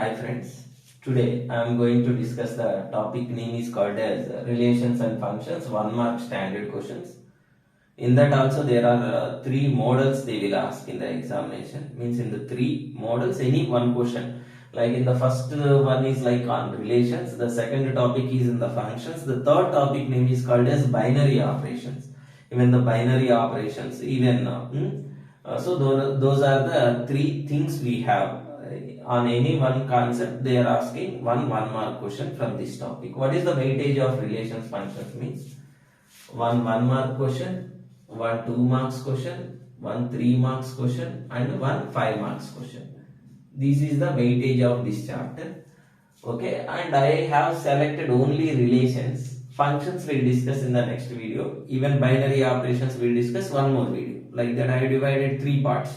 Hi friends, today I am going to discuss the topic name is called as relations and functions 1 mark standard questions. In that also there are three models they will ask in the examination. Means in the three models any one question. Like in the first one is like on relations, the second topic is in the functions, the third topic name is called as binary operations. Even the binary operations, even so those are the three things we have. On any one concept they are asking one mark question from this topic. What is the weightage of relations functions means? One mark question, one 2 marks question, one 3 marks question, and one 5 marks question. This is the weightage of this chapter. Okay, and I have selected only relations. Functions we'll discuss in the next video. Even binary operations we'll discuss one more video. Like that I have divided three parts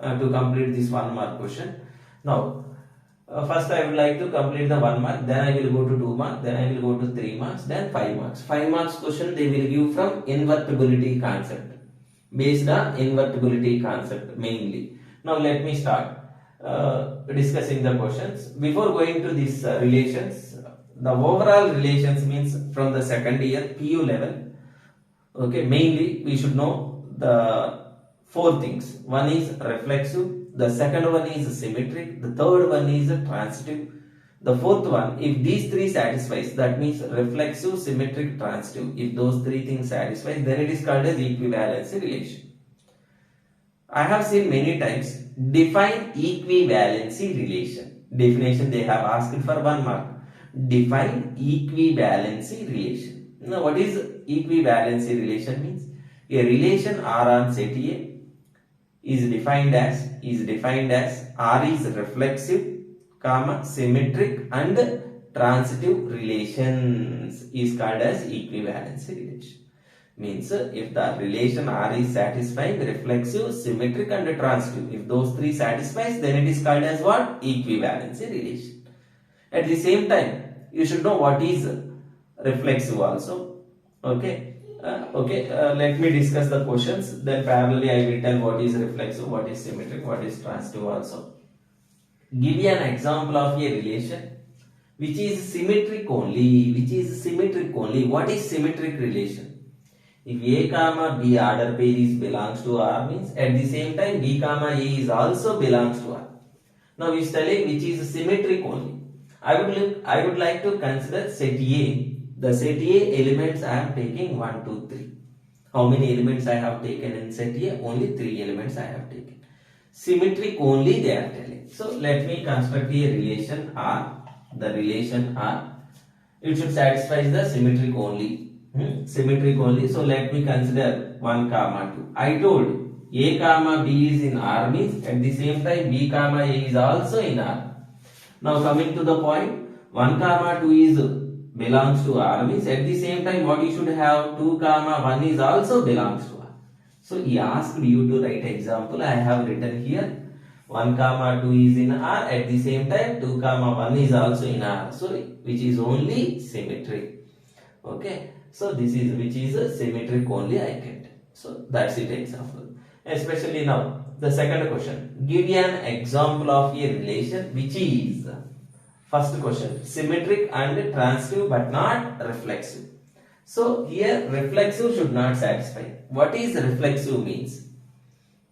to complete this 1 mark question. Now, first I would like to complete the 1 mark, then I will go to 2 mark, then I will go to 3 marks, then 5 marks. 5 marks question they will give from invertibility concept, based on invertibility concept mainly. Now let me start discussing the questions. Before going to these relations, the overall relations means from the second year PU level. Okay, mainly we should know the four things. One is reflexive, the second one is symmetric, the third one is transitive, the fourth one, if these three satisfies, that means reflexive, symmetric, transitive, if those three things satisfies, then it is called as equivalency relation. I have seen many times, define equivalency relation. Definition they have asked for 1 mark. Define equivalency relation. Now what is equivalency relation means? A relation R on set A is defined as R is reflexive, comma, symmetric and transitive relations is called as equivalency relation. Means if the relation R is satisfying, reflexive, symmetric and transitive, if those three satisfies, then it is called as what? Equivalency relation. At the same time, you should know what is reflexive also. Okay. Let me discuss the questions. Then parallelly I will tell what is reflexive, what is symmetric, what is transitive also. Give me an example of a relation which is symmetric only. What is symmetric relation? If A comma B order pair is belongs to R, means at the same time B comma A is also belongs to R. Now we is telling which is symmetric only. I would like to consider set A. The set A elements I am taking 1, 2, 3. How many elements I have taken in set A? Only 3 elements I have taken. Symmetric only they are telling. So let me construct a relation R. The relation R. It should satisfy the symmetric only. Symmetric only. So let me consider 1 comma 2. I told A comma B is in R means at the same time B comma A is also in R. Now coming to the point, 1 comma 2 is belongs to R means at the same time what you should have 2 comma 1 is also belongs to R. So he asked you to write example. I have written here 1 comma 2 is in R, at the same time 2 comma 1 is also in R. So which is only symmetric. Okay. So this is which is a symmetric only I get. So that's it example. Especially now the second question. Give me an example of a relation which is first question, symmetric and transitive but not reflexive. So here reflexive should not satisfy. What is reflexive means?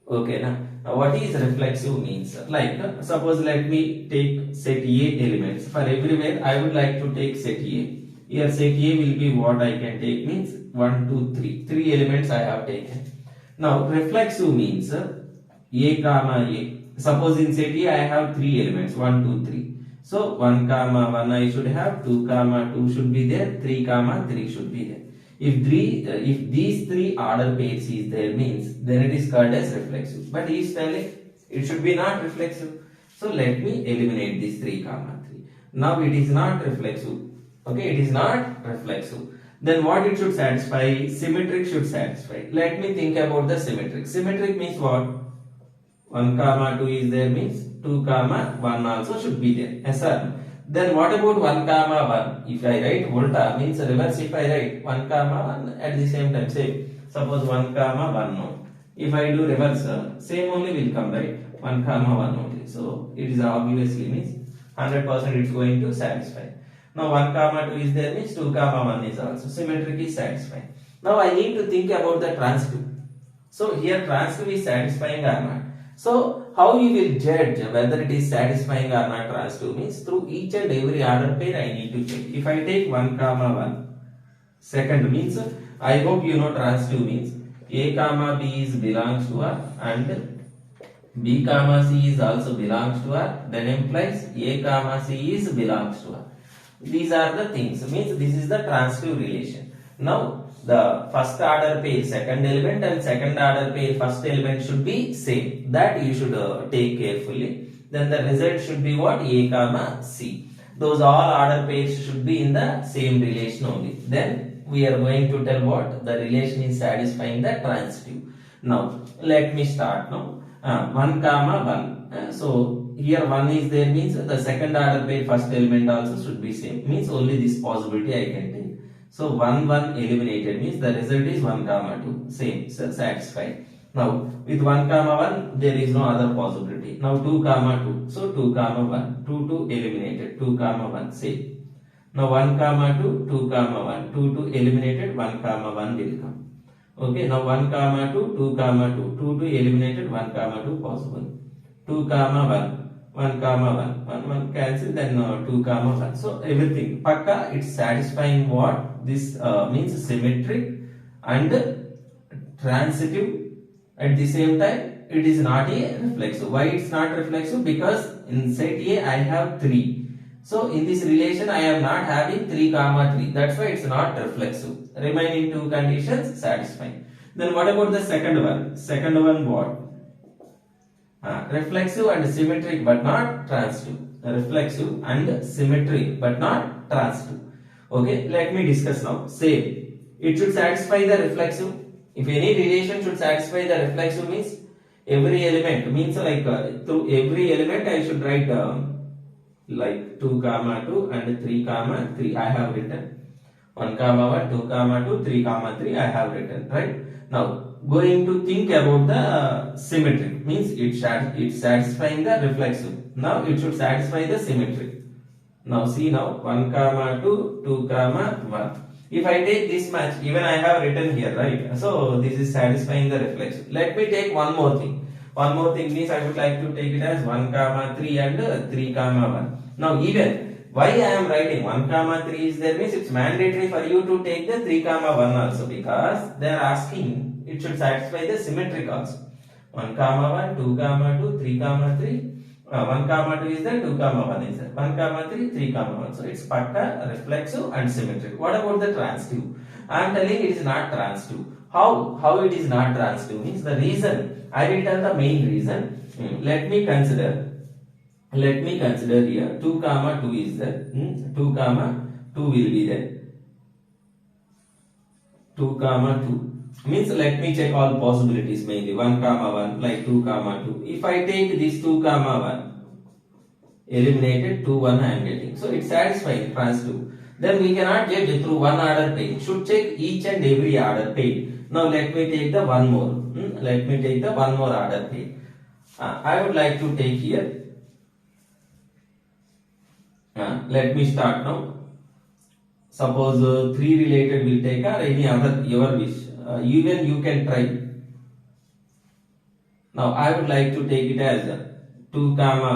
Okay, now what is reflexive means? Like suppose let me take set A elements. For everywhere I would like to take set A. Here set A will be what I can take means 1, 2, 3. 3 elements I have taken. Now reflexive means A comma A. Suppose in set A I have 3 elements 1, 2, 3. So 1 comma 1 I should have, 2 comma 2 should be there, 3 comma 3 should be there. If these three order pairs is there means then it is called as reflexive. But he is telling it should be not reflexive. So let me eliminate this 3 comma 3. Now it is not reflexive. Okay, it is not reflexive. Then what it should satisfy? Symmetric should satisfy. Let me think about the symmetric. Symmetric means what? 1 comma 2 is there means 2 comma 1 also should be there. Yes sir. Then what about 1 comma 1? If I write volta means reverse, if I write 1 comma 1 at the same time, say suppose 1 comma 1 no. If I do reverse, same only will come, right? 1 comma 1 only. So it is obviously means 100% it's going to satisfy. Now 1 comma 2 is there means 2 comma 1 is also symmetric is satisfying. Now I need to think about the transitive. So here transitive is satisfying or not. So how you will judge whether it is satisfying or not transitive means through each and every order pair I need to check. If I take 1 comma 1, second means I hope you know transitive means A comma B is belongs to R and B comma C is also belongs to R, then implies A comma C is belongs to R. These are the things, means this is the transitive relation. Now the first order pair second element and second order pair first element should be same. That you should take carefully. Then the result should be what? A comma C. Those all order pairs should be in the same relation only. Then we are going to tell what? The relation is satisfying the transitive. Now let me start now. 1 comma 1. So here 1 is there means the second order pair first element also should be same. Means only this possibility I can take. So 1 1 eliminated means the result is 1 comma 2. Same, so satisfied. Now with 1 comma 1 there is no other possibility. Now 2 comma 2. So 2 comma 1. 2 2 eliminated. 2 comma 1 same. Now 1 comma 2. 2 comma 1. 2 2 eliminated. 1 comma 1 will come. Okay, now 1 comma 2, 2 comma 2, 2 2 eliminated, 1 comma 2 possible. 2 comma 1, 1 comma 1, 1 1 cancel, then 2 comma 1. So everything pakka, it's satisfying what this means symmetric and transitive at the same time. It is not a reflexive. Why it's not reflexive? Because in set A I have 3. So in this relation I am not having 3 comma 3. That's why it's not reflexive. Remaining two conditions satisfying. Then what about the second one? Second one what? Reflexive and symmetric but not transitive. Reflexive and symmetric but not transitive. Okay, let me discuss now. Same. It should satisfy the reflexive. If any relation should satisfy the reflexive means every element means like through every element I should write like 2 comma 2 and 3 comma 3 I have written. 1 comma 1, 2 comma 2, 3 comma 3 I have written, right? Now going to think about the symmetric means it's satisfying the reflexive. Now it should satisfy the symmetric. Now see now 1 comma 2, 2 comma 1. If I take this much, even I have written here, right? So this is satisfying the reflexive. Let me take one more thing. One more thing means I would like to take it as 1 comma 3 and 3 comma 1. Now even why I am writing 1 comma 3 is there means it's mandatory for you to take the 3 comma 1 also, because they are asking it should satisfy the symmetric also. 1 comma 1, 2 comma 2, 3 comma 3. 1 comma 2 is there, 2 comma 1 is there. 1 comma 3, 3 comma 1. So it's pakka, reflexive and symmetric. What about the transitive? I am telling it is not transitive. How it is not transitive means the reason I will tell the main reason. Let me consider here 2 comma 2 is there. 2 comma 2 will be there. 2 comma 2 means let me check all possibilities mainly 1 comma 1 like 2 comma 2. If I take this 2 comma 1 eliminated 2 1 I am getting. So it's satisfying transitive. Then we cannot judge through one order pair. Should check each and every order pair. Now let me take the one more. Let me take the one more order pair. I would like to take here. Let me start now. Suppose 3 related will take or any other your wish. Even you can try. Now I would like to take it as 2 comma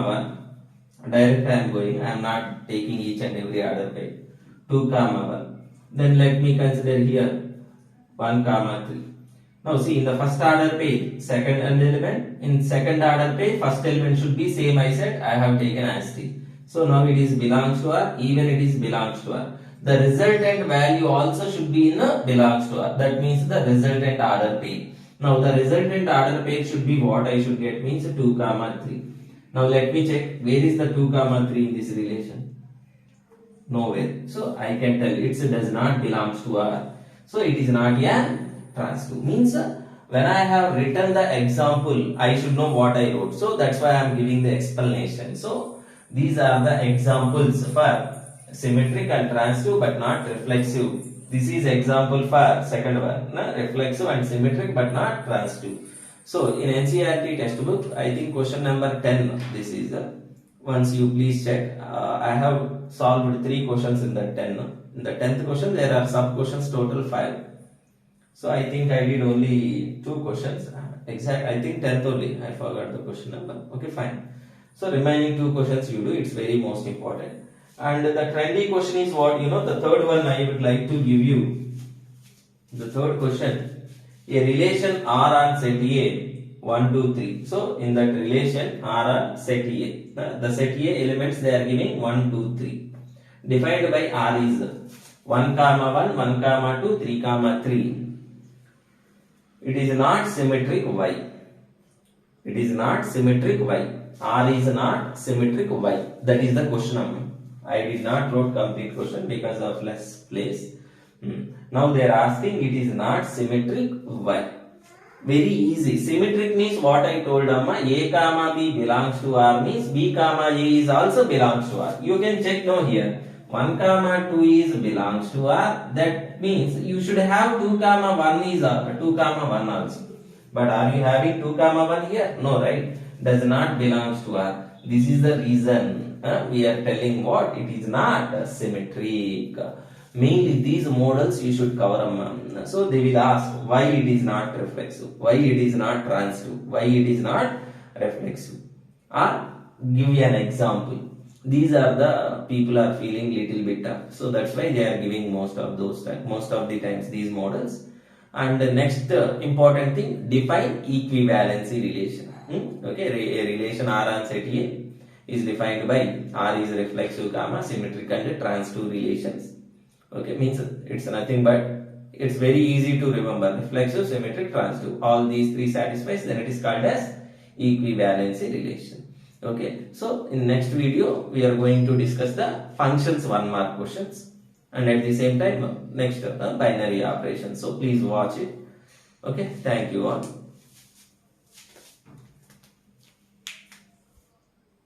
1. Direct I am going. I am not taking each and every order pair. 2 comma 1. Then let me consider here 1 comma 3. Now see in the first order pair second element. In second order pair first element should be same I said. I have taken as 3. So now it is belongs to R, even it is belongs to R. The resultant value also should be in a belongs to R. That means the resultant order pair. Now the resultant order pair should be what I should get means 2 comma 3. Now let me check where is the 2 comma 3 in this relation. Nowhere. So I can tell it does not belongs to R. So it is not a transitive. Means when I have written the example, I should know what I wrote. So that's why I am giving the explanation. So these are the examples for symmetric and transitive but not reflexive. This is example for second one, reflexive and symmetric but not transitive. So in NCERT textbook, I think question number 10, this is the once you please check. I have solved 3 questions in the 10. In the 10th question there are sub questions, total 5. So I think I did only 2 questions. I think 10th only. I forgot the question number. Okay, fine. So remaining 2 questions you do. It's very most important. And the trendy question is what? The third one I would like to give you. The third question. A relation R on set A 1, 2, 3. So in that relation R on set A. The set A elements they are giving 1, 2, 3. Defined by R is 1, 1, 1, 2, 3, 3. It is not symmetric Y. It is not symmetric Y. R is not symmetric Y. That is the question. I did not wrote complete question because of less place. Now they are asking it is not symmetric Y. Very easy. Symmetric means what I told Amma. A comma B belongs to R means B comma A is also belongs to R. You can check now here. 1 comma 2 is belongs to R. That means you should have 2 comma 1 is 2 comma 1 also. But are you having 2 comma 1 here? No, right? Does not belongs to R. This is the reason we are telling what? It is not symmetric. Mainly these models you should cover. So they will ask why it is not reflexive, why it is not transitive, why it is not reflexive. Or give you an example. These are the people are feeling little bit tough. So that's why they are giving most of the times these models. And the next important thing, define equivalency relation. Okay, a relation R on set A is defined by R is reflexive, symmetric and transitive relations. Okay, means it's nothing but it's very easy to remember. Reflexive, symmetric, transitive. All these 3 satisfies, then it is called as equivalency relation. Okay, so in next video we are going to discuss the functions 1 mark questions, and at the same time next binary operations. So please watch it. Okay, thank you all.